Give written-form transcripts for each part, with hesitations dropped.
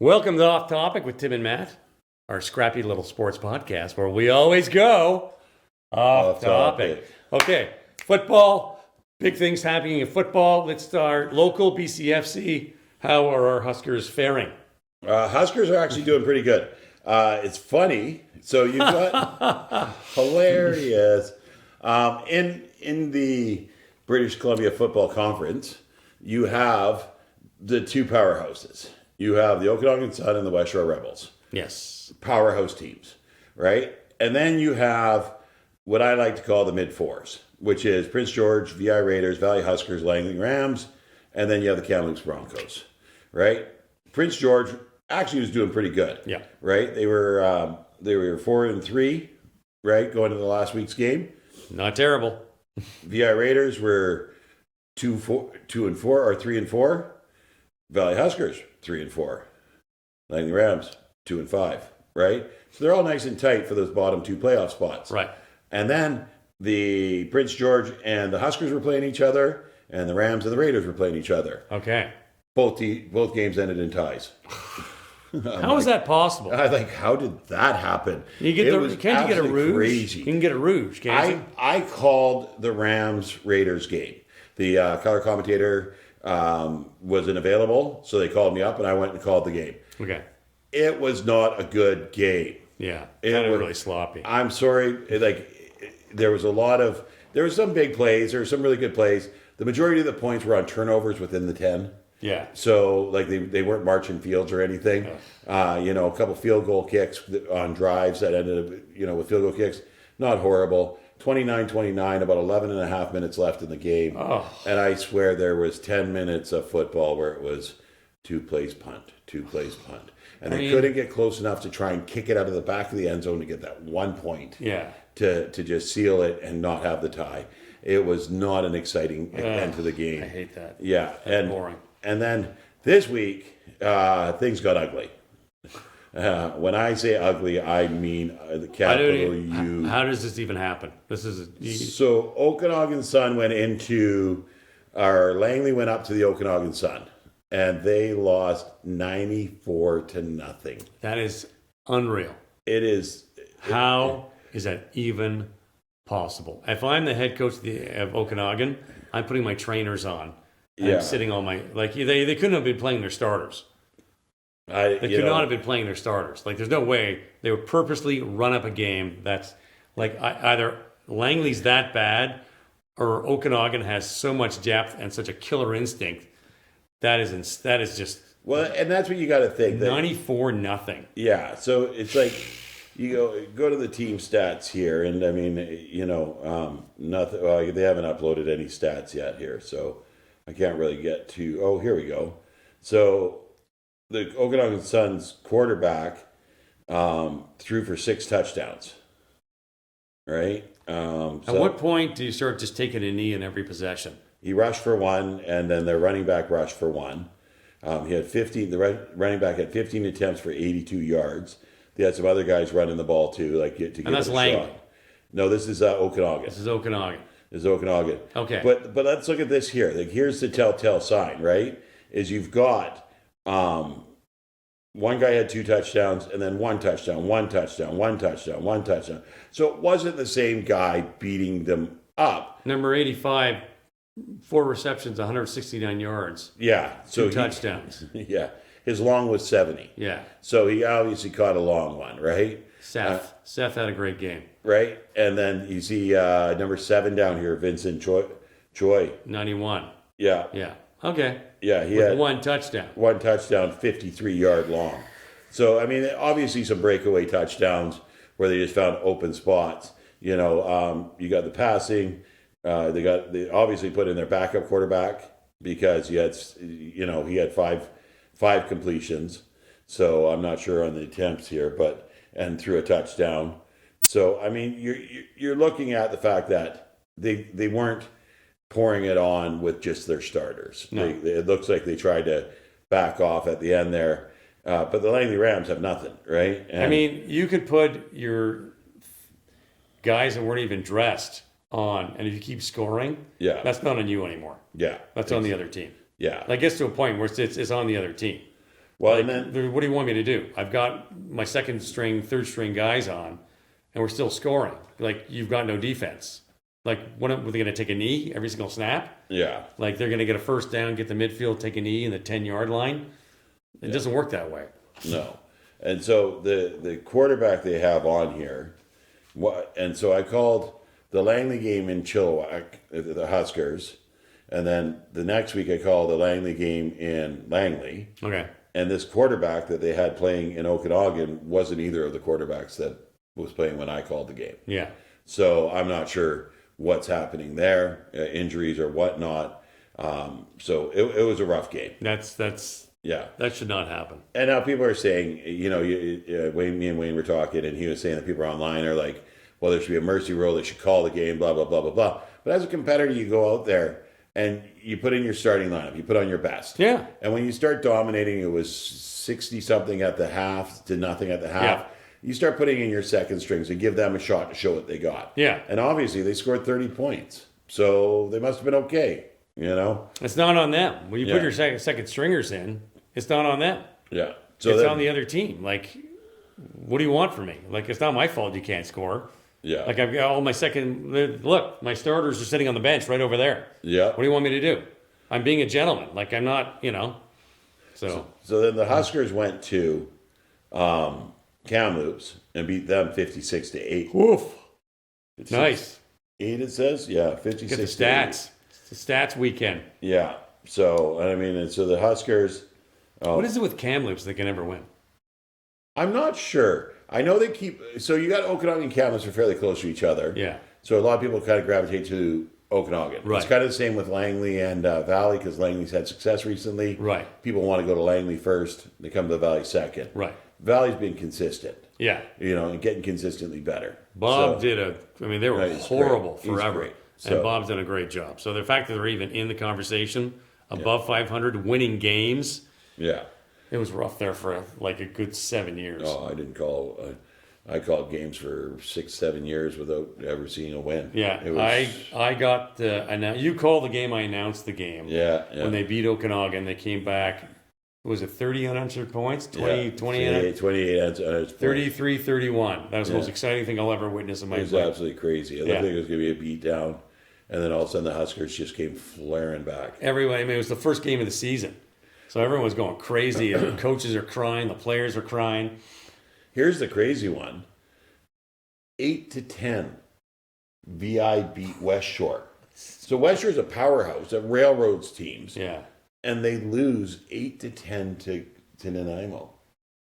Welcome to Off Topic with Tim and Matt, our scrappy little sports podcast where we always go off topic. Okay, football, big things happening in football. Let's start local BCFC. How are our Huskers faring? Huskers are actually doing pretty good. It's funny. So you've got hilarious. In the British Columbia Football Conference, you have the two powerhouses. You have the Okanagan Sun and the West Shore Rebels. Yes. Powerhouse teams, right? And then you have what I like to call the mid-fours, which is Prince George, VI Raiders, Valley Huskers, Langley Rams, and then you have the Kamloops Broncos, right? Prince George actually was doing pretty good. Yeah. Right? They were 4-3, right, going into the last week's game. Not terrible. VI Raiders were 2-4 or 3-4. Valley Huskers 3-4. Langley Rams 2-5. Right? So they're all nice and tight for those bottom two playoff spots. Right. And then the Prince George and the Huskers were playing each other, and the Rams and the Raiders were playing each other. Okay. Both games ended in ties. How is that possible? I like, how did that happen? Can't you get a rouge? Crazy. You can get a rouge, can't you? I called the Rams Raiders game. The color commentator wasn't available, so they called me up, and I went and called the game. Okay. It was not a good game. Yeah, kind of really sloppy. I'm sorry. There was some big plays. There were some really good plays. The majority of the points were on turnovers within the 10. Yeah. So, like, they weren't marching fields or anything. A couple field goal kicks on drives that ended up, with field goal kicks. Not horrible. 29-29, about 11 and a half minutes left in the game. Oh. And I swear there was 10 minutes of football where it was two plays punt. And they couldn't get close enough to try and kick it out of the back of the end zone to get that 1 point. Yeah. To just seal it and not have the tie. It was not an exciting end to the game. I hate that. Yeah. That's boring. And then this week, things got ugly. When I say ugly, I mean the capital U. How does this even happen? So Okanagan Sun Langley went up to the Okanagan Sun, and they lost 94-0. That is unreal. It is. How is that even possible? If I'm the head coach of Okanagan, I'm putting my trainers on. I'm sitting on my they couldn't have been playing their starters. They could not have been playing their starters. Like, there's no way they would purposely run up a game that's like either Langley's that bad or Okanagan has so much depth and such a killer instinct. That is just well, and that's what you got to think. 94-0. Yeah, so it's like you go to the team stats here, and I mean, nothing. Well, they haven't uploaded any stats yet here, so I can't really get to. Oh, here we go. So the Okanagan Sun's quarterback threw for 6 touchdowns. Right? At what point do you start just taking a knee in every possession? He rushed for 1, and then their running back rushed for 1. He had 15. The running back had 15 attempts for 82 yards. They had some other guys running the ball too, to get and that's Langley. Shot. No, this is Okanagan. This is Okanagan. Okay. But let's look at this here. Like, here's the telltale sign, right? Is you've got one guy had 2 touchdowns, and then 1 touchdown. So it wasn't the same guy beating them up. Number 85, 4 receptions, 169 yards. Yeah. 2 touchdowns. Yeah. His long was 70. Yeah. So he obviously caught a long one, right? Seth had a great game. Right? And then you see number 7 down here, Vincent Choi. 91. Yeah. Yeah. Okay. Yeah, he had 1 touchdown. 1 touchdown, 53-yard long. So, I mean, obviously some breakaway touchdowns where they just found open spots. You got the passing. They obviously put in their backup quarterback because he had 5 completions. So I'm not sure on the attempts here, and threw a touchdown. So, I mean, you're looking at the fact that they weren't pouring it on with just their starters. No. It looks like they tried to back off at the end there. But the Langley Rams have nothing, right? I mean, you could put your guys that weren't even dressed on, and if you keep scoring, that's not on you anymore. Yeah. That's on the other team. Yeah. That gets to a point where it's on the other team. Well, Like, and then what do you want me to do? I've got my second string, third string guys on, and we're still scoring. Like, you've got no defense. Like, what are they going to take a knee every single snap? yeah, Like, they're going to get a first down, get the midfield, take a knee in the 10-yard line? It doesn't work that way. no. And so the quarterback they have on here, and so I called the Langley game in Chilliwack, the Huskers, and then the next week I called the Langley game in Langley. Okay. And this quarterback that they had playing in Okanagan wasn't either of the quarterbacks that was playing when I called the game. Yeah. So I'm not sure what's happening there, injuries or whatnot. So it was a rough game. That's Yeah. that should not happen. And now people are saying, me and Wayne were talking, and he was saying that people online are like, well, there should be a mercy rule. They should call the game, blah, blah, blah, blah, blah. But as a competitor, you go out there and you put in your starting lineup. You put on your best. Yeah. And when you start dominating, it was 60-something at the half to nothing at the half. Yeah. You start putting in your second strings and give them a shot to show what they got. Yeah. And obviously, they scored 30 points. So they must have been okay, It's not on them. When you Yeah. put your second stringers in, it's not on them. Yeah. So It's then, on the other team. Like, what do you want from me? Like, it's not my fault you can't score. yeah. Like, I've got all my look, my starters are sitting on the bench right over there. Yeah. What do you want me to do? I'm being a gentleman. Like, I'm not, So, So then the Huskers went to Kamloops and beat them 56-8. woof. Nice. 8 it says? Yeah, 56 Get the to 8. stats. It's the stats weekend. Yeah. So, and so the Huskers, What is it with Kamloops that can never win? I'm not sure. I know they keep, so you got Okanagan and Kamloops are fairly close to each other. Yeah. So a lot of people kind of gravitate to Okanagan. Right. It's kind of the same with Langley and Valley because Langley's had success recently. Right. People want to go to Langley first. They come to the Valley second. Right. Valley's been consistent, Yeah. and getting consistently better. Bob So- they were Right, he's horrible great. He's forever. great. And So- Bob's done a great job. So the fact that they're even in the conversation, above 500, winning games, Yeah. it was rough there for like a good 7 years. Oh, I didn't call. I called games for 6-7 years without ever seeing a win. Yeah, It was, I got you called the game. I announced the game. Yeah. When they beat Okanagan, they came back. Was it 30 unanswered points? 20, 28 33-31. That was the most exciting thing I'll ever witness in my It was life. absolutely crazy. I think it was going to be a beat down, and then all of a sudden the Huskers just came flaring back. Everyone, it was the first game of the season. So everyone was going crazy. The coaches are crying. The players are crying. Here's the crazy one: 8-10, VI beat West Shore. So West Shore is a powerhouse that railroads teams. Yeah. And they lose 8-10 to Nanaimo,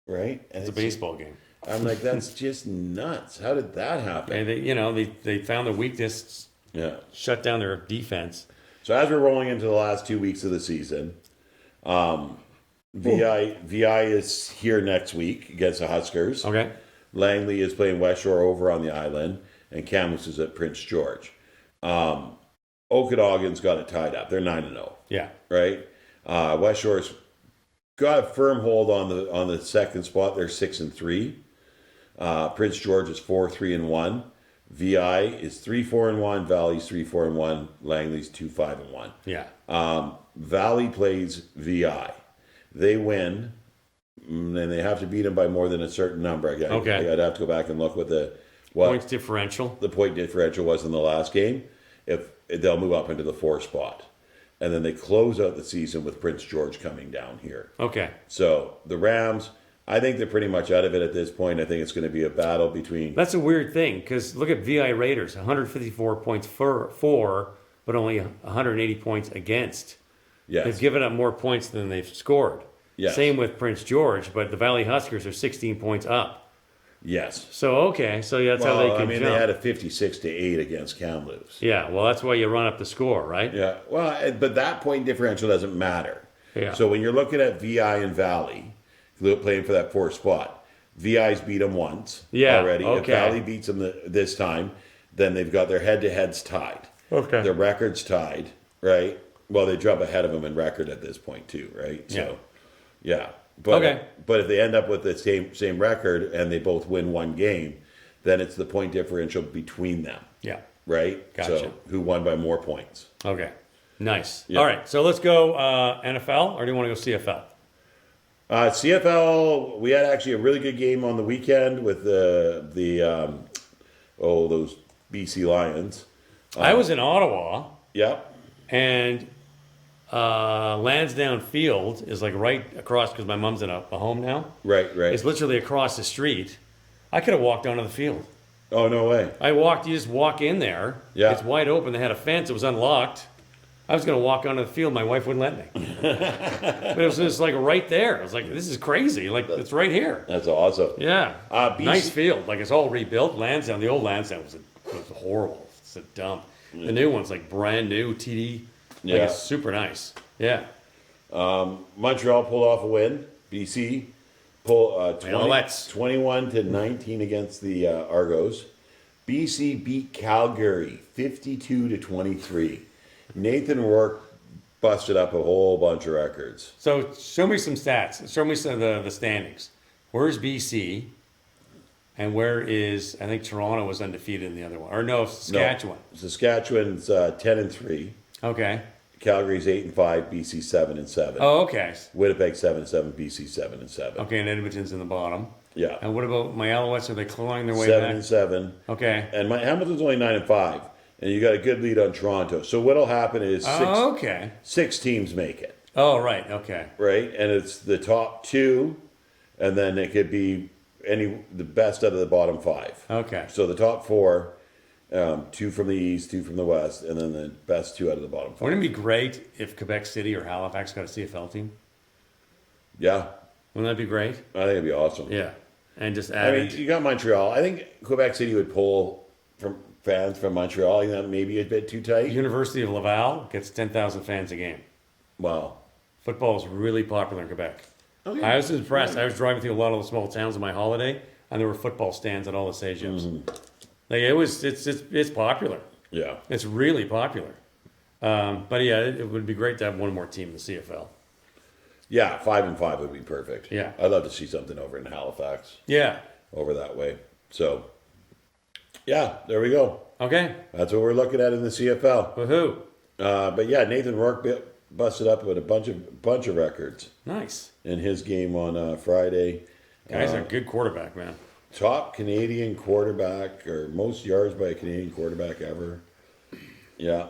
right? And It's a baseball game. I'm like, that's just nuts. How did that happen? And they found their weakness, Yeah. shut down their defense. So as we're rolling into the last 2 weeks of the season, VI is here next week against the Huskers. Okay. Langley is playing West Shore over on the island, and Kamloops is at Prince George. Okanagan's got it tied up. They're 9-0, Yeah. right? West Shore's got a firm hold on the second spot. They're 6-3. Prince George is 4-3-1. VI is 3-4-1. Valley's 3-4-1. Langley's 2-5-1. Yeah. Valley plays VI. They win, and they have to beat them by more than a certain number. I'd have to go back and look what Points differential. the point differential was in the last game. If they'll move up into the 4 spot, and then they close out the season with Prince George coming down here. Okay. So the Rams, I think they're pretty much out of it at this point. I think it's going to be a battle between. That's a weird thing because look at VI Raiders, 154 points for, but only 180 points against. Yes. They've given up more points than they've scored. Yes. Same with Prince George, but the Valley Huskers are 16 points up. Yes. So that's how they can jump. they had a 56-8 against Kamloops. Yeah, well, that's why you run up the score, right? Yeah. Well, but that point differential doesn't matter. Yeah. So when you're looking at VI and Valley playing for that 4th spot, VI's beat them once already. Okay. If Valley beats them this time, then they've got their head-to-heads tied. Okay. Their records tied, right? Well, they jump ahead of them in record at this point too, right? So, yeah. But, Okay. But if they end up with the same record and they both win one game, then it's the point differential between them, Yeah. right? Gotcha. So who won by more points? Okay. Nice. Yeah. All right, so let's go NFL, or do you want to go CFL? CFL, we had actually a really good game on the weekend with those BC Lions. I was in Ottawa, Yeah, and Lansdowne Field is like right across because my mom's in a home now. right. It's literally across the street. I could have walked onto the field. Oh, no way. You just walk in there. Yeah. It's wide open. They had a fence. It was unlocked. I was going to walk onto the field. My wife wouldn't let me. But it was just like right there. I was like, this is crazy. Like, it's right here. That's awesome. Yeah. BC Nice field. Like, it's all rebuilt. Lansdowne, the old Lansdowne was horrible. It's a dump. The new one's like brand new, TD. Like, Yeah. it's super nice. Yeah. Montreal pulled off a win. BC pulled 21-19 against the Argos. BC beat Calgary 52-23. Nathan Rourke busted up a whole bunch of records. So show me some stats. Show me some of the standings. Where's BC? And where is, I think Toronto was undefeated in the other one. Or no, Saskatchewan. No, Saskatchewan's 10-3. Okay. Calgary's 8-5. BC 7-7. Oh, okay. Winnipeg 7-7. BC 7-7. Okay, and Edmonton's in the bottom. Yeah. And what about my Alouettes? Are they clawing their way 7-7. back? Okay. And Hamilton's only 9-5. And you got a good lead on Toronto. So what'll happen is six teams make it. Oh, right. Okay. Right? And it's the top two, and then it could be the best out of the bottom five. Okay. So the top four, two from the east, two from the west, and then the best two out of the bottom five. Wouldn't it be great if Quebec City or Halifax got a CFL team? Yeah. Wouldn't that be great? I think it'd be awesome. Yeah. And just add you got Montreal. I think Quebec City would pull from fans from Montreal. I think that may be a bit too tight. University of Laval gets 10,000 fans a game. Wow. Football is really popular in Quebec. Okay. I was impressed. I was driving through a lot of the small towns on my holiday, and there were football stands at all the stadiums. Mm-hmm. Like it's popular. Yeah. It's really popular. But yeah, it would be great to have one more team in the CFL. Yeah, 5-5 would be perfect. Yeah. I'd love to see something over in Halifax. Yeah. Over that way. So, yeah, there we go. Okay. That's what we're looking at in the CFL. Woohoo. But yeah, Nathan Rourke busted up with a bunch of records Nice. in his game on Friday. Guy's a good quarterback, man. Top Canadian quarterback, or most yards by a Canadian quarterback ever. Yeah.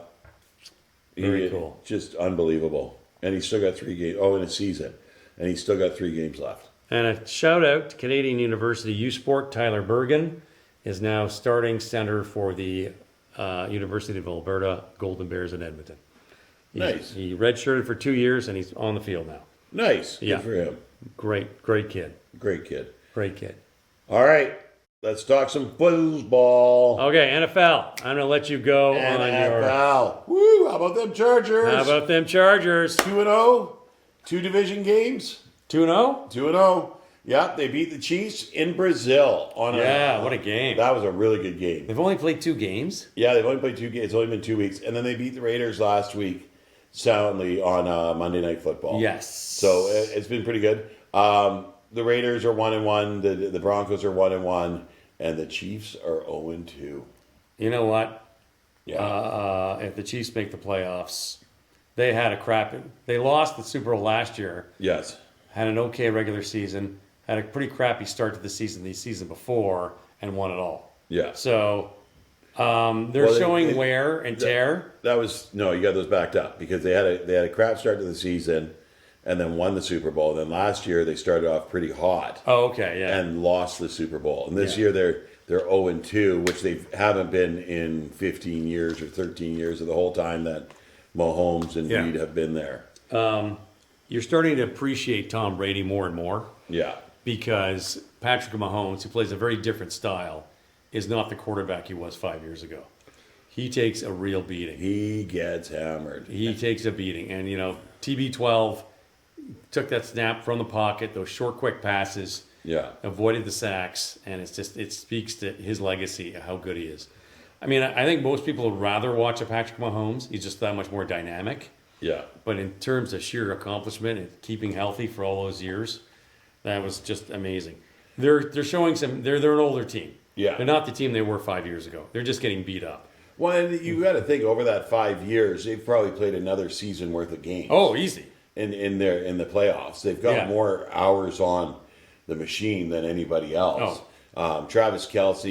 Very cool. Just unbelievable. And he's still got 3 games. Oh, in a season. And he's still got 3 games left. And a shout out to Canadian University U Sport. Tyler Bergen is now starting center for the University of Alberta Golden Bears in Edmonton. Nice. He redshirted for 2 years, and he's on the field now. Nice. Good Yeah. for him. Great kid. Great kid. Great kid. All right. Let's talk some foosball. Okay, NFL. I'm going to let you go on your... NFL. Woo! How about them Chargers? How about them Chargers? 2-0. 2 division games. 2-0? 2-0. Yep, they beat the Chiefs in Brazil. What a game. That was a really good game. They've only played 2 games? Yeah, they've only played 2 games. It's only been 2 weeks. And then they beat the Raiders last week soundly on Monday Night Football. Yes. So it's been pretty good. The Raiders are 1-1. The Broncos are 1-1. And the Chiefs are 0-2. You know what? Yeah. If the Chiefs make the playoffs, they lost the Super Bowl last year. Yes. Had an okay regular season. Had a pretty crappy start to the season before, and won it all. Yeah. So they're showing wear and tear. You got those backed up because they had a crap start to the season, and then won the Super Bowl. Then last year they started off pretty hot. Oh, okay, yeah. And lost the Super Bowl. And this year they're 0-2, which they haven't been in 15 years or 13 years of the whole time that Mahomes and Reed have been there. You're starting to appreciate Tom Brady more and more. Yeah. Because Patrick Mahomes, who plays a very different style, is not the quarterback he was 5 years ago. He takes a real beating. He gets hammered. He takes a beating. And, TB12 took that snap from the pocket, those short, quick passes, avoided the sacks, and it speaks to his legacy, how good he is. I mean, I think most people would rather watch a Patrick Mahomes. He's just that much more dynamic. Yeah. But in terms of sheer accomplishment and keeping healthy for all those years, that was just amazing. They're showing they're an older team. Yeah. They're not the team they were 5 years ago. They're just getting beat up. Well, and you got to think over that 5 years, they've probably played another season worth of games. Oh, easy. in the playoffs. They've got more hours on the machine than anybody else. Travis Kelce,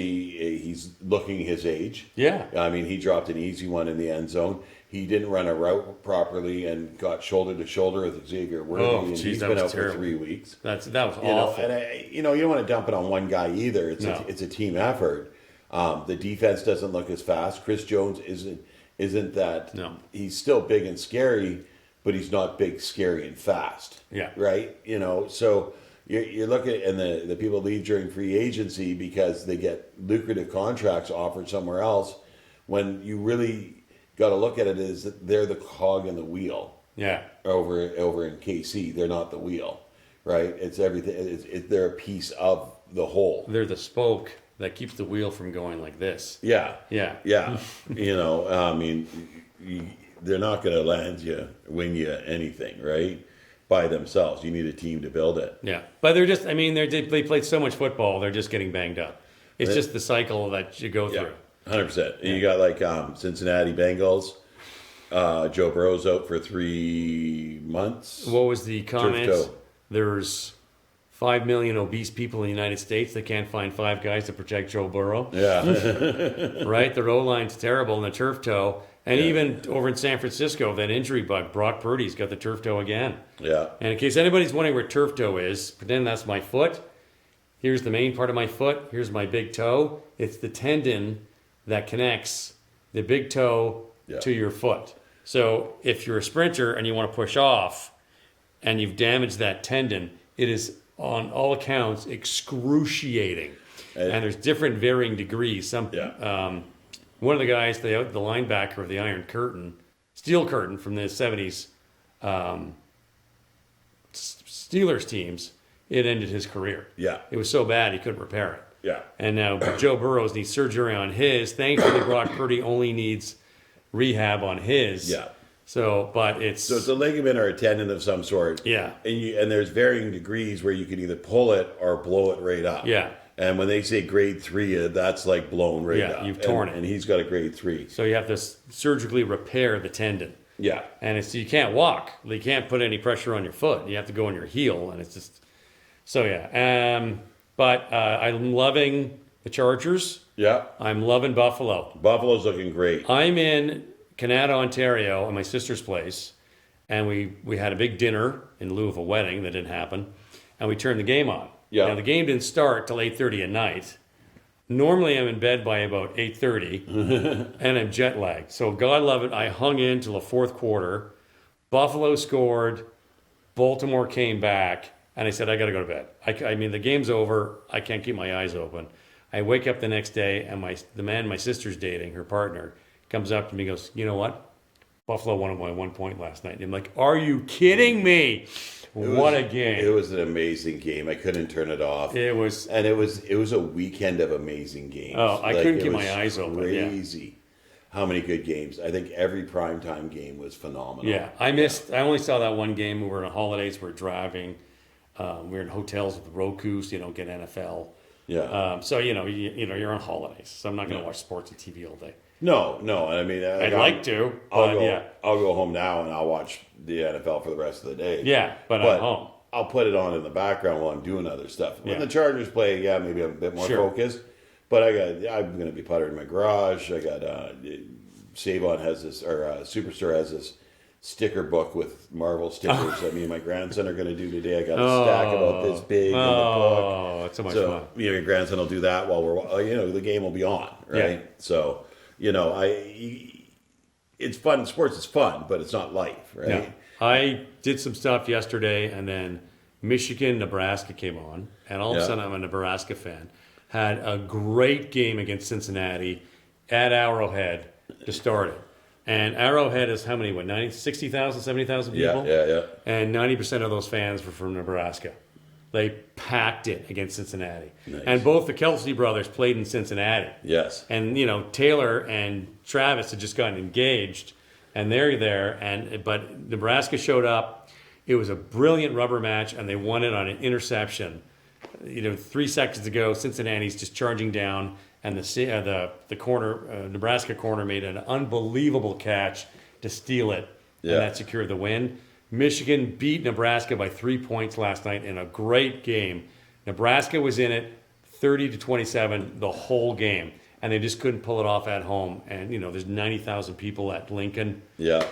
he's looking his age. Yeah. I mean, he dropped an easy one in the end zone. He didn't run a route properly and got shoulder to shoulder with Xavier Worthy, and he's been out for 3 weeks. That was awful. You don't want to dump it on one guy either. It's a team effort. The defense doesn't look as fast. Chris Jones isn't that. No. He's still big and scary, but he's not big, scary, and fast. Yeah. Right? So you're looking, and the people leave during free agency because they get lucrative contracts offered somewhere else, when you really got to look at it as they're the cog in the wheel. Yeah. Over in KC, they're not the wheel, right? It's everything. They're a piece of the whole. They're the spoke that keeps the wheel from going like this. Yeah. Yeah. Yeah. I mean, they're not going to win you anything, right? By themselves. You need a team to build it. Yeah. But they're just, I mean, they played so much football, they're just getting banged up. It's just the cycle that you go through. 100%. And you got like Cincinnati Bengals. Joe Burrow's out for 3 months. What was the comment? There's 5 million obese people in the United States. They can't find 5 guys to protect Joe Burrow. Yeah. Right? Their O-line's terrible and the turf toe. And even over in San Francisco, that injury bug, Brock Purdy's got the turf toe again. Yeah. And in case anybody's wondering where turf toe is, pretend that's my foot. Here's the main part of my foot. Here's my big toe. It's the tendon that connects the big toe to your foot. So if you're a sprinter and you want to push off and you've damaged that tendon, it is on all accounts excruciating. And there's different varying degrees. One of the guys, the linebacker of the Steel Curtain from the 70s Steelers teams, it ended his career. Yeah. It was so bad he couldn't repair it. Yeah. And now Joe Burrows needs surgery on his. Thankfully, Brock Purdy only needs rehab on his. Yeah. So it's a ligament or a tendon of some sort. Yeah. And there's varying degrees where you can either pull it or blow it right up. Yeah. And when they say grade 3, that's like blown right up. Yeah, you've torn it. And he's got a grade 3. So you have to surgically repair the tendon. Yeah. And you can't walk. You can't put any pressure on your foot. You have to go on your heel, and it's just so yeah. But I'm loving the Chargers. Yeah. I'm loving Buffalo. Buffalo's looking great. I'm in Canada, Ontario, at my sister's place, and we had a big dinner in lieu of a wedding that didn't happen, and we turned the game on. Yeah. Now the game didn't start till 8:30 at night. Normally I'm in bed by about 8:30, and I'm jet lagged. So God love it, I hung in till the fourth quarter. Buffalo scored, Baltimore came back, and I said, I got to go to bed. I mean, the game's over. I can't keep my eyes open. I wake up the next day, and the man my sister's dating, her partner, comes up to me and goes, you know what? Buffalo won by 1 point last night. And I'm like, are you kidding me? What a game. It was an amazing game. I couldn't turn it off. It was a weekend of amazing games. Oh, I couldn't keep my eyes open. Crazy. How many good games. I think every primetime game was phenomenal. Yeah. I only saw that one game. We were on holidays. We were driving. We were in hotels with Roku, so you don't get NFL. Yeah. So you're on holidays. So I'm not going to watch sports and TV all day. No. I mean, I'd like to. I'll go home now and I'll watch the NFL for the rest of the day. Yeah, but I'm home. I'll put it on in the background while I'm doing other stuff. When the Chargers play, maybe I'm a bit more focused. But I'm going to be puttering in my garage. I got Savon has this, or Superstore has this sticker book with Marvel stickers that me and my grandson are going to do today. I got a stack about this big in the book. Oh, it's so much fun. Your grandson will do that while we're, the game will be on, right? Yeah. So, it's fun. Sports is fun, but it's not life, right? Yeah. I did some stuff yesterday, and then Michigan, Nebraska came on, and all of a sudden I'm a Nebraska fan. Had a great game against Cincinnati at Arrowhead to start it. And Arrowhead is how many? 60,000, 70,000 people? Yeah. And 90% of those fans were from Nebraska. They packed it against Cincinnati. Nice. And both the Kelsey brothers played in Cincinnati. Yes. And, Taylor and Travis had just gotten engaged, and they're there. But Nebraska showed up. It was a brilliant rubber match, and they won it on an interception. 3 seconds to go, Cincinnati's just charging down, and the corner, Nebraska corner made an unbelievable catch to steal it, and that secured the win. Michigan beat Nebraska by 3 points last night in a great game. Nebraska was in it 30-27 the whole game, and they just couldn't pull it off at home. And, there's 90,000 people at Lincoln. Yeah.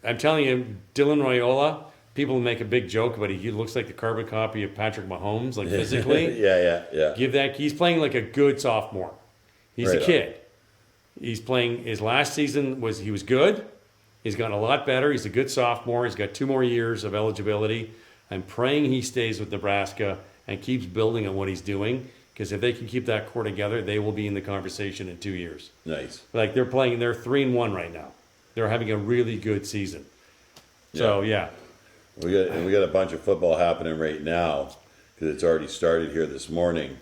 I'm telling you, Dylan Royola, people make a big joke about it. He looks like the carbon copy of Patrick Mahomes, like physically. Yeah. He's playing like a good sophomore. He's a kid. He's playing, his last season he was good. He's gotten a lot better. He's a good sophomore. He's got 2 more years of eligibility. I'm praying he stays with Nebraska and keeps building on what he's doing, because if they can keep that core together, they will be in the conversation in 2 years. Nice. Like they're 3-1 right now. They're having a really good season. So, yeah. We got a bunch of football happening right now because it's already started here this morning.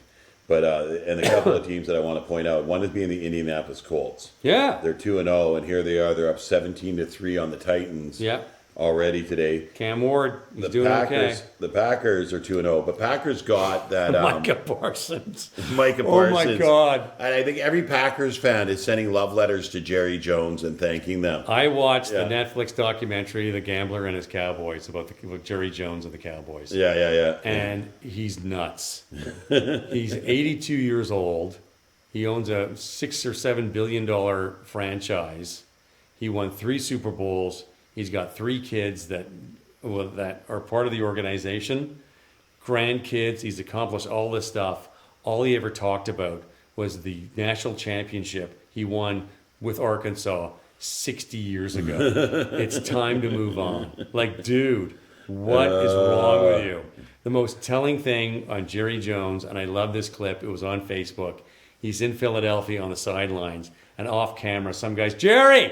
But and a couple of teams that I want to point out. One is being the Indianapolis Colts. Yeah. They're 2-0, and here they are. They're up 17-3 on the Titans. Yeah. Already today. Cam Ward, he's doing okay. The Packers are 2-0, but Packers got that Micah Parsons. Micah Parsons. Oh my God! And I think every Packers fan is sending love letters to Jerry Jones and thanking them. I watched the Netflix documentary, "The Gambler and His Cowboys," about Jerry Jones and the Cowboys. Yeah. And he's nuts. He's 82 years old. He owns a $6 or $7 billion franchise. He won 3 Super Bowls. He's got 3 kids that are part of the organization, grandkids. He's accomplished all this stuff. All he ever talked about was the national championship he won with Arkansas 60 years ago. It's time to move on. Like, dude, what is wrong with you? The most telling thing on Jerry Jones, and I love this clip, it was on Facebook. He's in Philadelphia on the sidelines, and off camera, some guy's, Jerry,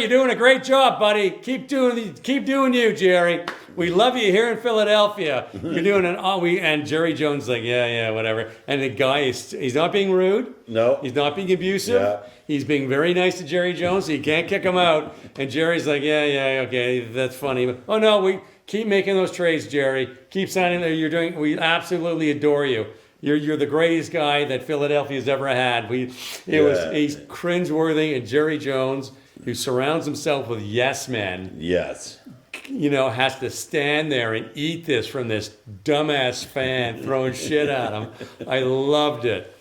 you're doing a great job, buddy. Keep doing you, Jerry. We love you here in Philadelphia. You're doing and Jerry Jones like, yeah, whatever. And the guy he's not being rude. No. He's not being abusive. Yeah. He's being very nice to Jerry Jones, so you can't kick him out. And Jerry's like, yeah, okay, that's funny. Oh no, we keep making those trades, Jerry. Keep signing there. We absolutely adore you. You're the greatest guy that Philadelphia's ever had. He's cringeworthy, and Jerry Jones, who surrounds himself with yes men, yes, has to stand there and eat this from this dumbass fan throwing shit at him. I loved it.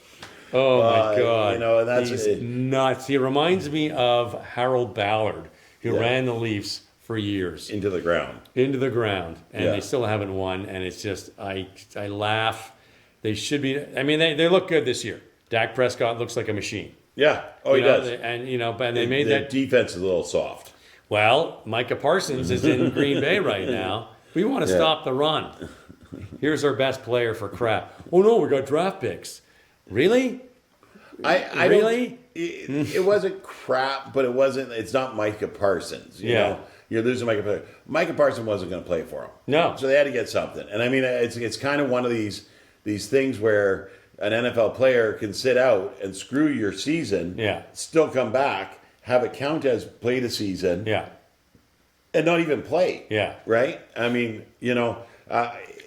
Oh my God. He's nuts. He reminds me of Harold Ballard, who ran the Leafs for years. Into the ground. And they still haven't won. And it's just, I laugh. They should be, they look good this year. Dak Prescott looks like a machine. Yeah. Oh, he does. But they made that defense is a little soft. Well, Micah Parsons is in Green Bay right now. We want to stop the run. Here's our best player for crap. Oh no, we got draft picks. Really? I really? It wasn't crap, but it's not Micah Parsons. You know? You're losing Micah Parsons. Micah Parsons wasn't going to play for him. No. So they had to get something. And it's kind of one of these things where an NFL player can sit out and screw your season, still come back, have it count as played a season, and not even play. Right?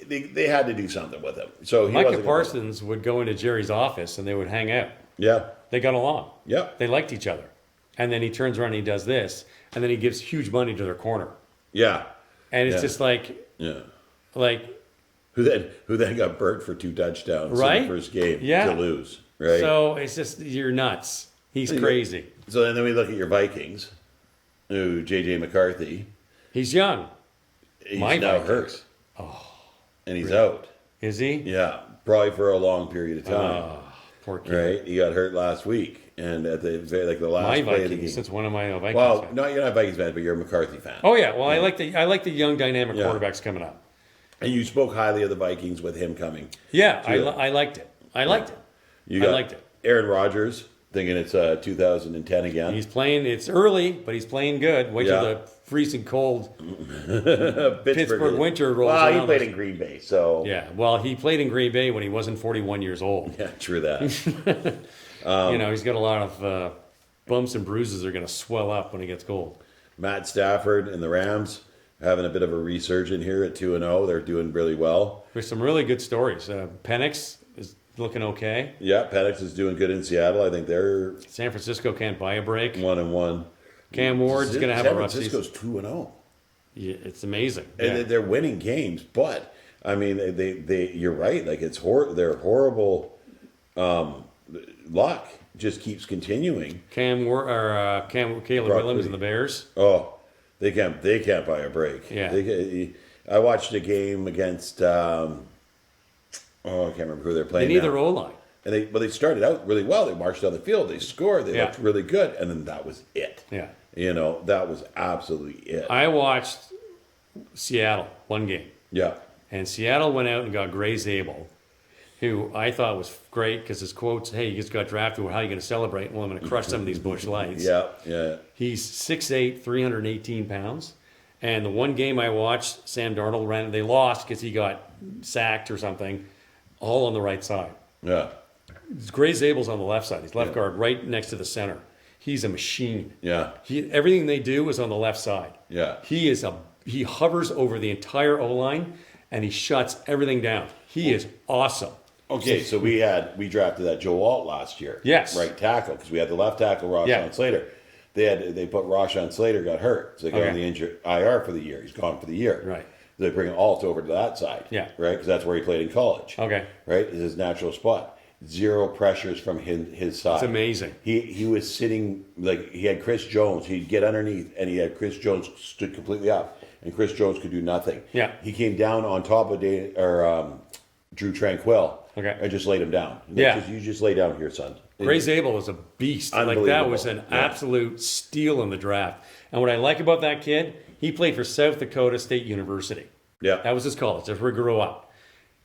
They had to do something with him. So Micah Parsons would go into Jerry's office and they would hang out. Yeah. They got along. Yeah. They liked each other. And then he turns around and he does this, and then he gives huge money to their corner. Yeah. And it's just like, who then got burnt for 2 touchdowns in the first game to lose, right? So it's just, you're nuts. He's crazy. So then we look at your Vikings, who J.J. McCarthy. He's young. He's now hurt. Oh. And he's out. Is he? Yeah, probably for a long period of time. Oh, poor kid. Right? He got hurt last week, and at the last play of the game. Since one of my Vikings well, fans. no, you're not a Vikings fan, but you're a McCarthy fan. Oh yeah, well I like the young dynamic quarterbacks coming up. And you spoke highly of the Vikings with him coming. Yeah, I liked it. I liked it. Aaron Rodgers thinking it's 2010 again. He's playing. It's early, but he's playing good. Wait till the freezing cold Pittsburgh winter rolls around. Well, he played in Green Bay, so yeah. Well, he played in Green Bay when he wasn't 41 years old. Yeah, true that. He's got a lot of bumps and bruises that are going to swell up when he gets cold. Matt Stafford and the Rams having a bit of a resurgence here at 2-0. They're doing really well. There's some really good stories. Penix is looking okay. Yeah, Penix is doing good in Seattle. I think they're San Francisco can't buy a break. 1-1. Cam Ward's going to have a rough season. San Francisco's 2-0. it's amazing. And they're winning games, but I mean, they you're right. Like it's their horrible luck just keeps continuing. Caleb Williams and the Bears. Oh, they can't buy a break. Yeah. I watched a game against I can't remember who they're playing. They need their O-line. And they started out really well. They marched down the field. They scored. They looked really good. And then that was it. Yeah. That was absolutely it. I watched Seattle one game. Yeah. And Seattle went out and got Gray Zabel, who I thought was great because his quotes, hey, you just got drafted. Well, how are you going to celebrate? Well, I'm going to crush some of these Busch Lights. Yeah. He's 6'8", 318 pounds. And the one game I watched, Sam Darnold ran. They lost because he got sacked or something, all on the right side. Yeah. Gray Zabel's on the left side. He's left guard right next to the center. He's a machine. Yeah. Everything they do is on the left side. Yeah. He hovers over the entire O-line and he shuts everything down. He is awesome. Okay, so we drafted that Joe Alt last year. Yes. Right tackle, because we had the left tackle, Rashawn Slater. They put Rashawn Slater, got hurt. So they got on the injured IR for the year. He's gone for the year. Right. They bring Alt over to that side. Yeah. Right, because that's where he played in college. Okay. Right, is his natural spot. Zero pressures from his side. It's amazing. He was sitting, like, he had Chris Jones. He'd get underneath, and he had Chris Jones stood completely up, and Chris Jones could do nothing. Yeah. He came down on top of Drew Tranquil. Okay. And just laid him down. Yeah. You just lay down here, son. Gray Zabel was a beast. Like, that was an absolute steal in the draft. And what I like about that kid, he played for South Dakota State University. Yeah. That was his college. That's where he grew up.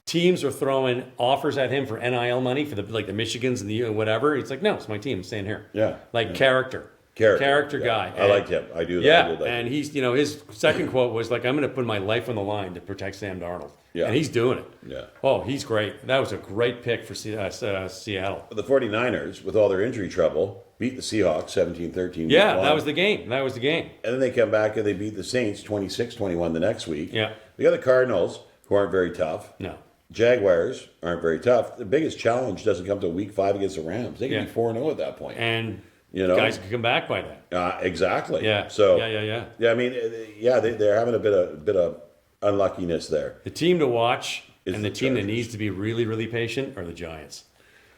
Teams are throwing offers at him for NIL money for the Michigans and the whatever. It's like, no, it's my team. I'm staying here. Yeah. Character guy. I liked him. I do. Yeah, I did like and him. he's, his second quote was like, I'm going to put my life on the line to protect Sam Darnold. Yeah. And he's doing it. Yeah. Oh, he's great. That was a great pick for Seattle. The 49ers, with all their injury trouble, beat the Seahawks 17-13. Yeah, that was the game. And then they come back and they beat the Saints 26-21 the next week. Yeah. We got the Cardinals, who aren't very tough. No. Jaguars aren't very tough. The biggest challenge doesn't come to week 5 against the Rams. They can be 4-0 at that point. And guys can come back by that. Exactly. Yeah. So Yeah. I mean, they're having a bit of unluckiness there. The team to watch and the team that needs to be really, really patient are the Giants.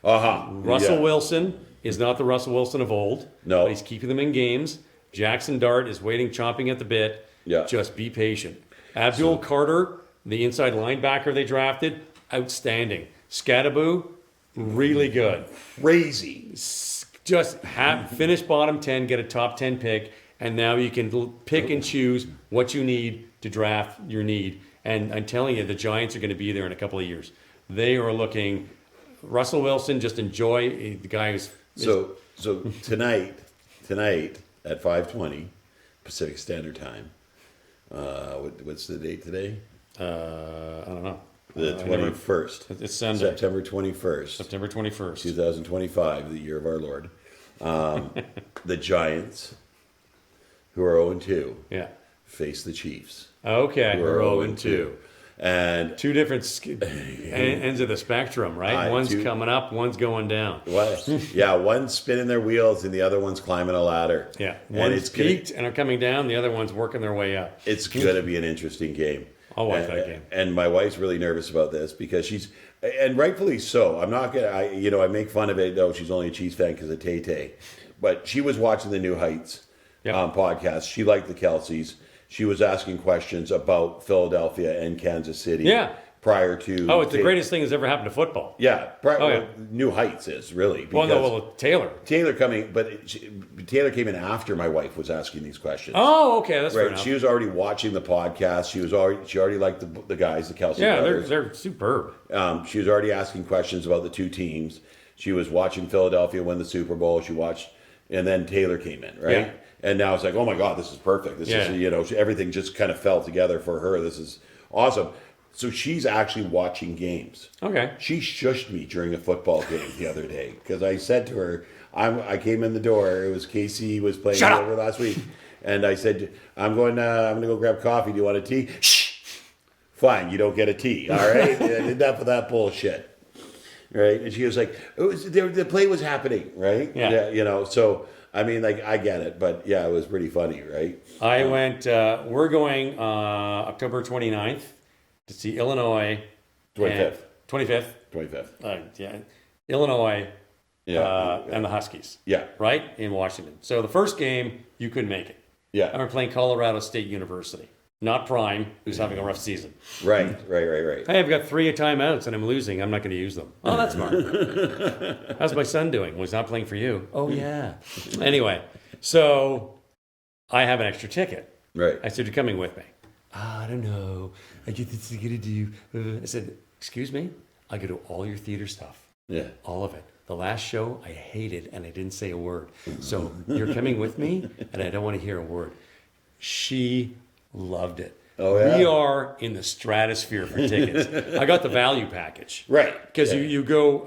Russell Wilson is not the Russell Wilson of old. No. But he's keeping them in games. Jackson Dart is waiting, chomping at the bit. Yeah. Just be patient. Abdul Carter, the inside linebacker they drafted, outstanding. Scattaboo, really good. Crazy. Just finish bottom 10, get a top 10 pick, and now you can pick and choose what you need to draft your need. And I'm telling you, the Giants are going to be there in a couple of years. They are looking. Russell Wilson, just enjoy the guy who's. So tonight at 5:20 Pacific Standard Time. What's the date today? I don't know. The 21st. It's Sunday. September 21st. September 21st. 2025, the year of our Lord. The Giants, who are 0-2, face the Chiefs. Okay, we're 0-2. And two different ends of the spectrum, right? One's coming up, one's going down. One's spinning their wheels and the other one's climbing a ladder. Yeah, one's peaked and are coming down, the other one's working their way up. It's going to be an interesting game. I'll watch that game. And my wife's really nervous about this because and rightfully so. I'm not gonna, I make fun of it. She's only a Chiefs fan because of Tay-Tay, but she was watching the New Heights podcast. She liked the Kelseys. She was asking questions about Philadelphia and Kansas City. Prior to... it's the greatest thing that's ever happened to football. Yeah. New Heights is, really. Taylor. Taylor Taylor came in after my wife was asking these questions. Oh, okay. That's fair enough. She was already watching the podcast. She already liked the guys, the Kelsey brothers. They're superb. She was already asking questions about the two teams. She was watching Philadelphia win the Super Bowl. And then Taylor came in, right? Yeah. And now it's like, oh my God, this is perfect. This is, everything just kind of fell together for her. This is awesome. So she's actually watching games. Okay. She shushed me during a football game the other day because I said to her, I came in the door. It was Casey was playing over last week, and I said, I'm going to go grab coffee. Do you want a tea? Shh. Fine, you don't get a tea. All right. Enough of that bullshit. Right. And she was like, the play was happening. Right. Yeah. So I mean, like, I get it, but yeah, it was pretty funny, right? I went, we're going October 29th to see Illinois. 25th. 25th. 25th. Yeah. Illinois Yeah. and the Huskies. Yeah. Right? In Washington. So the first game, you couldn't make it. Yeah. And we're playing Colorado State University. Not Prime, who's having a rough season. Right. Hey, I've got 3 timeouts and I'm losing. I'm not going to use them. Oh, that's smart. How's my son doing? Well, he's not playing for you. Oh, yeah. Anyway, so I have an extra ticket. Right. I said, you're coming with me. I don't know. I get this to do. I said, excuse me? I go to all your theater stuff. Yeah. All of it. The last show I hated and I didn't say a word. So you're coming with me and I don't want to hear a word. She loved it. Oh, yeah? We are in the stratosphere for tickets. I got the value package. Right. Because you go,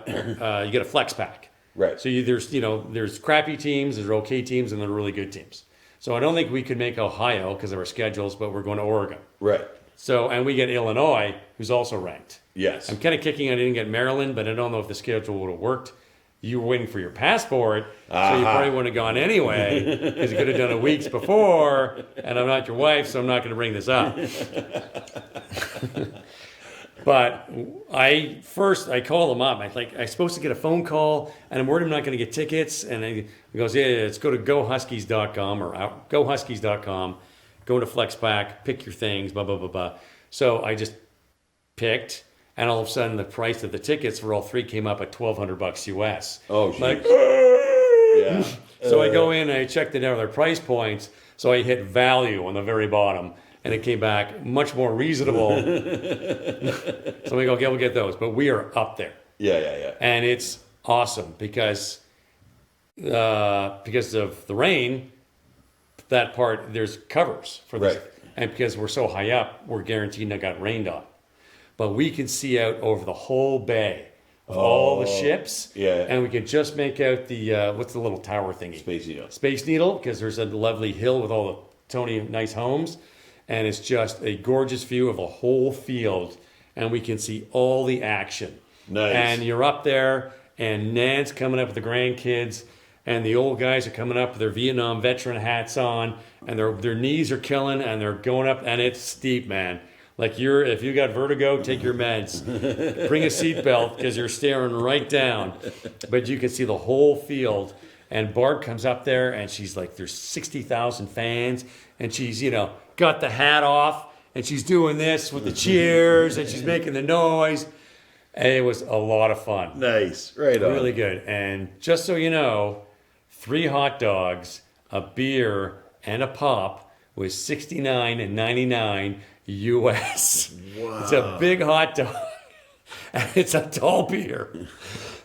you get a flex pack. Right. So there's crappy teams, there's okay teams, and there are really good teams. So I don't think we could make Ohio because of our schedules, but we're going to Oregon. Right. So, and we get Illinois, who's also ranked. Yes. I'm kind of kicking I didn't get Maryland, but I don't know if the schedule would have worked. You were waiting for your passport, so you probably wouldn't have gone anyway, because you could have done it weeks before, and I'm not your wife, so I'm not going to bring this up. But I call them up. I'm supposed to get a phone call, and I'm worried I'm not going to get tickets. And he goes, yeah, let's go to gohuskies.com or gohuskies.com, go to FlexPack, pick your things, blah, blah, blah, blah. So I just picked, and all of a sudden the price of the tickets for all 3 came up at $1,200 US. Oh, geez. Like, Yeah. so I go in and I checked it out, their price points. So I hit value on the very bottom, and it came back much more reasonable. So we go, okay, we'll get those. But we are up there. Yeah. And it's awesome because of the rain, that part, there's covers for this. Right. And because we're so high up, we're guaranteed not got rained on. But we can see out over the whole bay of all the ships. Yeah. And we can just make out the, what's the little tower thingy? Space Needle, because there's a lovely hill with all the Tony nice homes. And it's just a gorgeous view of the whole field. And we can see all the action. Nice. And you're up there, and Nan's coming up with the grandkids, and the old guys are coming up with their Vietnam veteran hats on, and their knees are killing, and they're going up, and it's steep, man. Like if you got vertigo, take your meds. Bring a seatbelt because you're staring right down. But you can see the whole field. And Barb comes up there and she's like, there's 60,000 fans. And she's, got the hat off and she's doing this with the cheers and she's making the noise. And it was a lot of fun. Nice. Right on. Really good. And just so you know, 3 hot dogs, a beer, and a pop was $69.99 US. Wow. It's a big hot dog. And it's a tall beer.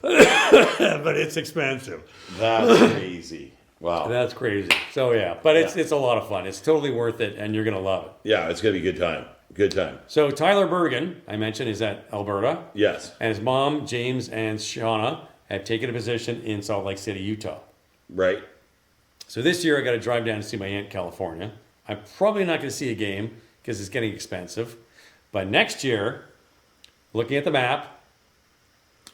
But it's expensive. That's crazy. Wow. That's crazy. So yeah, but it's a lot of fun. It's totally worth it, and you're gonna love it. Yeah, it's gonna be a good time. Good time. So Tyler Bergen, I mentioned, is at Alberta. Yes. And his mom, James, and Shauna have taken a position in Salt Lake City, Utah. Right. So this year I got to drive down to see my aunt in California. I'm probably not going to see a game because it's getting expensive. But next year, looking at the map,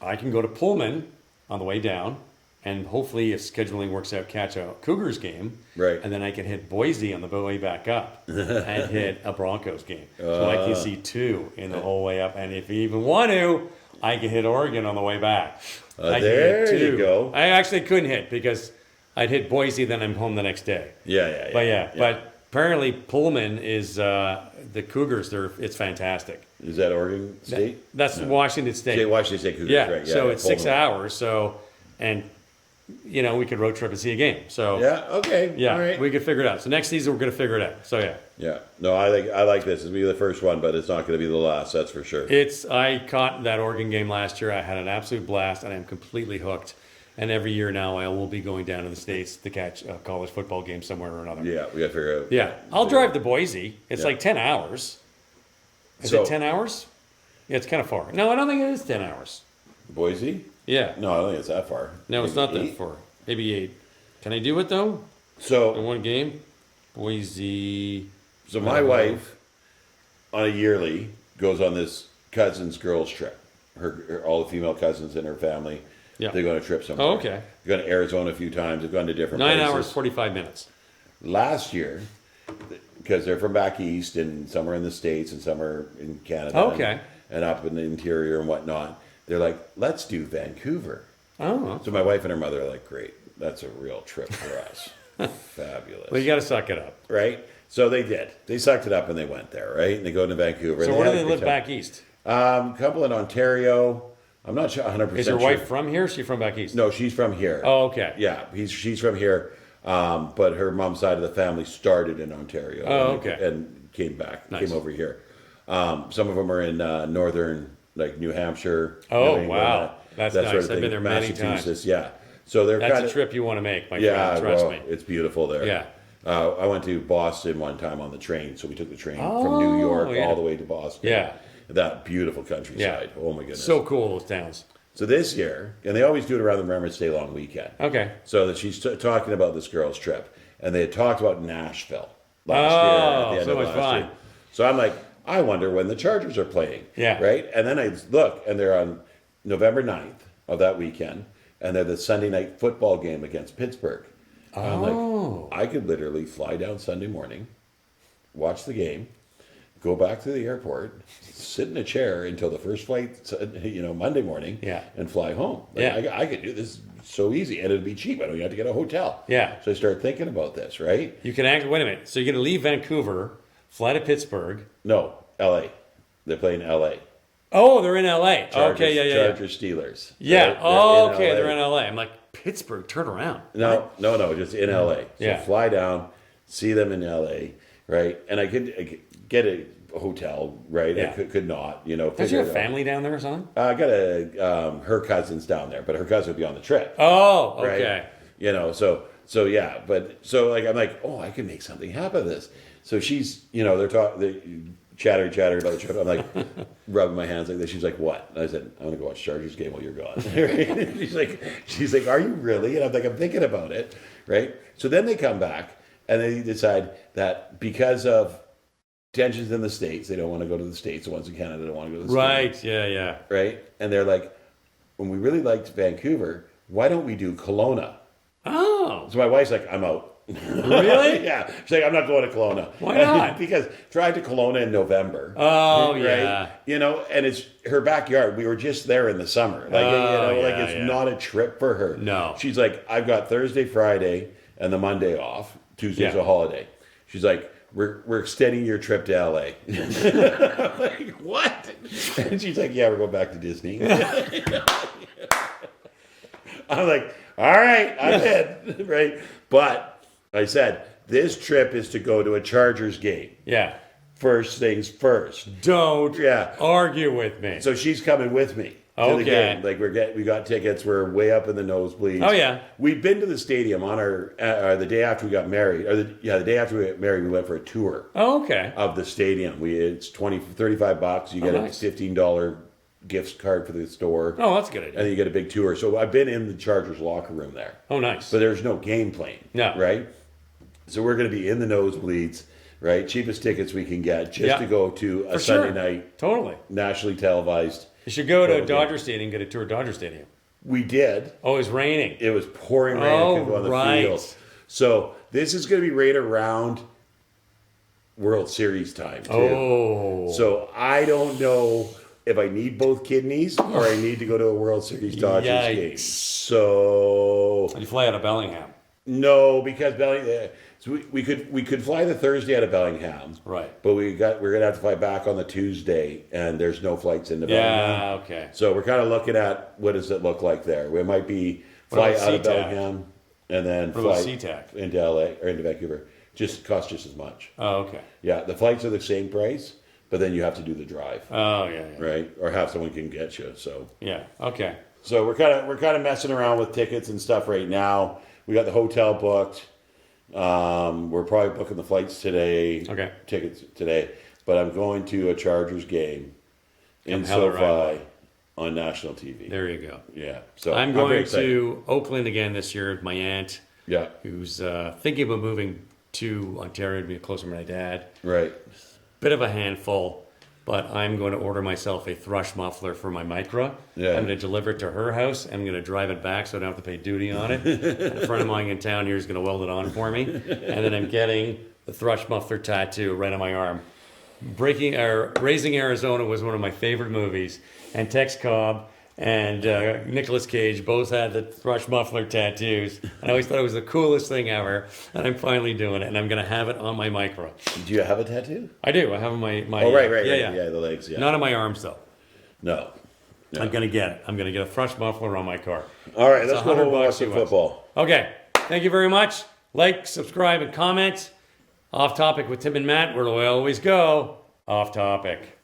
I can go to Pullman on the way down, and hopefully, if scheduling works out, catch a Cougars game. Right. And then I can hit Boise on the way back up and hit a Broncos game. So I can see 2 in the whole way up. And if you even want to, I can hit Oregon on the way back. I can there hit 2. you go. I actually couldn't hit because I'd hit Boise, then I'm home the next day. Yeah. But apparently Pullman is the Cougars. It's fantastic. Is that Oregon State? That's Washington State. Washington State Cougars. Yeah. Right. So it's Pullman. 6 hours. So, and we could road trip and see a game. So Yeah. Okay. yeah, All right. we could figure it out. So next season we're going to figure it out. So yeah, Yeah. No, I like this. It'll be the first one, but it's not going to be the last. That's for sure. I caught that Oregon game last year. I had an absolute blast, and I'm completely hooked. And every year now, I will be going down to the States to catch a college football game somewhere or another. Yeah, we got to figure out. Yeah, I'll drive to Boise. It's like 10 hours. Is it 10 hours? Yeah, it's kind of far. No, I don't think it is 10 hours. Boise? Yeah. No, I don't think it's that far. No, it's Maybe not that 8? far. Maybe 8. Can I do it, though? In So, one game? Boise. my wife, on a yearly, goes on this cousins girls trip. Her all the female cousins in her family, They go on a trip somewhere. Oh, okay. They've gone to Arizona a few times. They've gone to different 9 places. hours, 45 minutes. Last year, because they're from back east and some are in the States and some are in Canada Okay. and up in the interior and whatnot, they're like, let's do Vancouver. Oh. So my wife and her mother are like, great, that's a real trip for us. Fabulous. Well, you got to suck it up. Right? So they did. They sucked it up and they went there, right? And they go to Vancouver. So and where do had they a live good time. back east? Couple in Ontario. I'm not sure 100% Is your sure. wife from here or is she from back east? No, she's from here. Oh, okay. Yeah, she's from here. But her mom's side of the family started in Ontario. Oh, okay. And came back, Nice. came over here. Some of them are in northern, like New Hampshire. Oh, New England, wow. That's that nice. sort of I've thing. been there many times. Massachusetts, yeah. So they're That's kind a of trip you want to make, my yeah. friend. Trust Well, me. it's beautiful there. Yeah. I went to Boston one time on the train, so we took the train from Oh, New York yeah. all the way to Boston. Yeah. That beautiful countryside. Yeah. Oh my goodness. So cool, those towns. So this year, and they always do it around the Remembrance Day long weekend. Okay. So that she's talking about this girl's trip, and they had talked about Nashville last Oh, year. At the end so of much last fun. year. So I'm like, I wonder when the Chargers are playing. Yeah. Right? And then I look, and they're on November 9th of that weekend, and they're the Sunday night football game against Pittsburgh. I'm Oh. like, I could literally fly down Sunday morning, watch the game, go back to the airport, sit in a chair until the first flight, Monday morning, Yeah. and fly home. Like, Yeah. I could do this so easy, and it'd be cheap. I don't even have to get a hotel. Yeah. So I started thinking about this, right? You can act. Wait a minute. So you're going to leave Vancouver, fly to Pittsburgh. No, L.A. They're playing L.A. Oh, they're in LA. Chargers, Okay, yeah. Chargers, Steelers. Yeah. They're Oh, in okay. LA. They're in LA. I'm like, Pittsburgh, turn around. No, just in LA. So Yeah. fly down, see them in LA, right? And I could get a hotel, right? Yeah. I could not, Don't you figure have it out. family down there or something? I got her cousin's down there, but her cousin would be on the trip. Oh, right? okay. So yeah, but so like I'm like, oh, I can make something happen of this. So she's, they're talking, chattering about the trip. I'm like rubbing my hands like this. She's like, what? And I said, I'm gonna go watch Chargers game while you're gone. Right? she's like, are you really? And I'm like, I'm thinking about it, right? So then they come back and they decide that because of tensions in the States, they don't want to go to the States. The ones in Canada don't want to go to the States. Right. Yeah. Right? And they're like, when we really liked Vancouver, why don't we do Kelowna? Oh. So my wife's like, I'm out. Really? Yeah. She's like, I'm not going to Kelowna. Why not? Because tried to Kelowna in November. Oh, right? yeah. And it's her backyard. We were just there in the summer. Like, it's not a trip for her. No. She's like, I've got Thursday, Friday, and the Monday off. Tuesday's Yeah. a holiday. She's like, we're extending your trip to LA. I'm like, what? And she's like, yeah, we're going back to Disney. I'm like, all right, I'm in, right? But I said, this trip is to go to a Chargers game. Yeah. First things first. Don't Yeah. argue with me. So she's coming with me to the Okay. game. Like we got tickets. We're way up in the nosebleeds. Oh, yeah. We've been to the stadium on our the day after we got married. Or the day after we got married, we went for a tour Oh, okay. of the stadium. It's $35. You get nice. a $15 gift card for the store. Oh, that's a good And idea. then you get a big tour. So I've been in the Chargers locker room there. Oh, nice. But there's no game playing. No. Right? So we're going to be in the nosebleeds, right? Cheapest tickets we can get just Yeah. to go to a For Sunday sure. night, Totally. nationally televised. You should go to Okay. Dodger Stadium, get a tour of Dodger Stadium. We did. Oh, it's raining. It was pouring rain. Oh, I couldn't go on the right. field. So this is going to be right around World Series time, too. Oh. So I don't know if I need both kidneys or I need to go to a World Series Dodgers game. Yikes. So You fly out of Bellingham. no, because so we could fly the Thursday out of Bellingham, Right. but we're gonna have to fly back on the Tuesday, and there's no flights into Bellingham. Yeah, okay. So we're kind of looking at what does it look like there. We might be What fly about out of SeaTac? Bellingham and then What about fly SeaTac? into LA or into Vancouver. Just costs just as much. Oh, okay. Yeah, the flights are the same price, but then you have to do the drive, Oh, yeah. right? Or have someone can get you. So Okay. we're kind of messing around with tickets and stuff right now. We got the hotel booked. We're probably booking the flights today. Okay. Tickets today. But I'm going to a Chargers game in Come hell or high SoFi on national TV. There you go. Yeah. So I'm very going excited. to Oakland again this year with my aunt, Yeah. who's thinking about moving to Ontario to be closer to my dad. Right. Bit of a handful. but I'm going to order myself a thrush muffler for my Micra. Yeah. I'm going to deliver it to her house. I'm going to drive it back so I don't have to pay duty on it. And a friend of mine in town here is going to weld it on for me. And then I'm getting the thrush muffler tattoo right on my arm. Raising Arizona was one of my favorite movies, and Tex Cobb and Nicolas Cage both had the thrush muffler tattoos, and I always thought it was the coolest thing ever, and I'm finally doing it, and I'm going to have it on my Micra. Do you have a tattoo? I do. I have my Oh, right. Yeah, the legs, yeah. Not on my arms, though. No. I'm going to get it. I'm going to get a thrush muffler on my car. All right, It's let's go $100 watch some US. football. Okay. Thank you very much. Like, subscribe, and comment. Off topic with Tim and Matt, where do I always go? Off topic.